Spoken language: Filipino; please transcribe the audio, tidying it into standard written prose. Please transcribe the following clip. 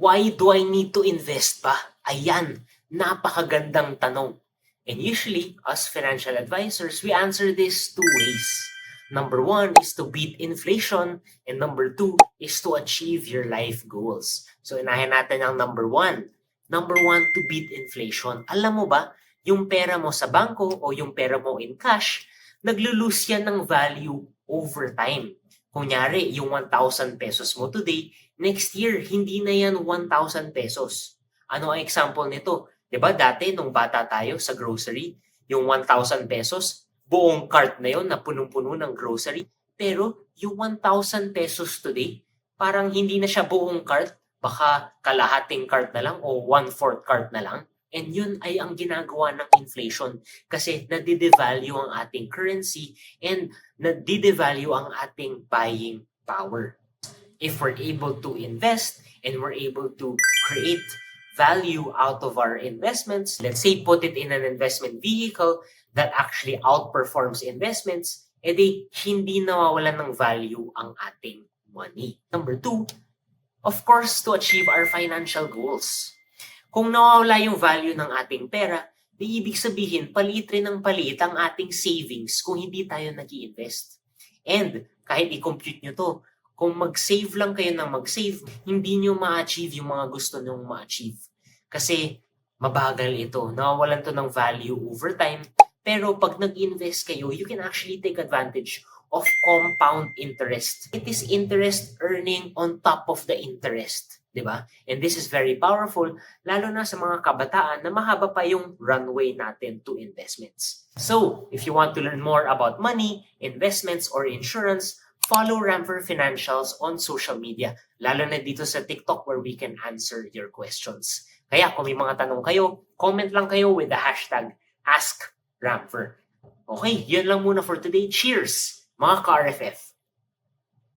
Why do I need to invest ba? Ayan, napakagandang tanong. And usually, us financial advisors, we answer this two ways. Number one is to beat inflation, and number two is to achieve your life goals. So, inahin natin ang number one. Number one, to beat inflation. Alam mo ba, yung pera mo sa bangko o yung pera mo in cash, naglo-lose yan ng value over time. Kunyari, yung 1,000 pesos mo today, next year, hindi na yan 1,000 pesos. Ano ang example nito? 'Di ba dati nung bata tayo sa grocery, yung 1,000 pesos, buong cart na yon na punong-puno ng grocery. Pero yung 1,000 pesos today, parang hindi na siya buong cart, baka kalahating cart na lang o 1/4 cart na lang. And yun ay ang ginagawa ng inflation kasi nadidevalue ang ating currency and nadidevalue ang ating buying power. If we're able to invest and we're able to create value out of our investments, let's say put it in an investment vehicle that actually outperforms investments, edi hindi nawawalan ng value ang ating money. Number two, of course, to achieve our financial goals. Kung nawawala yung value ng ating pera, di ibig sabihin paliit rin ng paliit ang ating savings kung hindi tayo nag-i-invest. And kahit i-compute nyo to, kung mag-save lang kayo ng mag-save, hindi nyo ma-achieve yung mga gusto nyong ma-achieve. Kasi mabagal ito, nawawalan to ng value over time. Pero pag nag-invest kayo, you can actually take advantage of compound interest. It is interest earning on top of the interest. Diba? And this is very powerful, lalo na sa mga kabataan na mahaba pa yung runway natin to investments. So, if you want to learn more about money, investments, or insurance, follow Ramper Financials on social media, lalo na dito sa TikTok where we can answer your questions. Kaya kung may mga tanong kayo, comment lang kayo with the hashtag AskRamper. Okay, yun lang muna for today. Cheers, mga ka-RFF!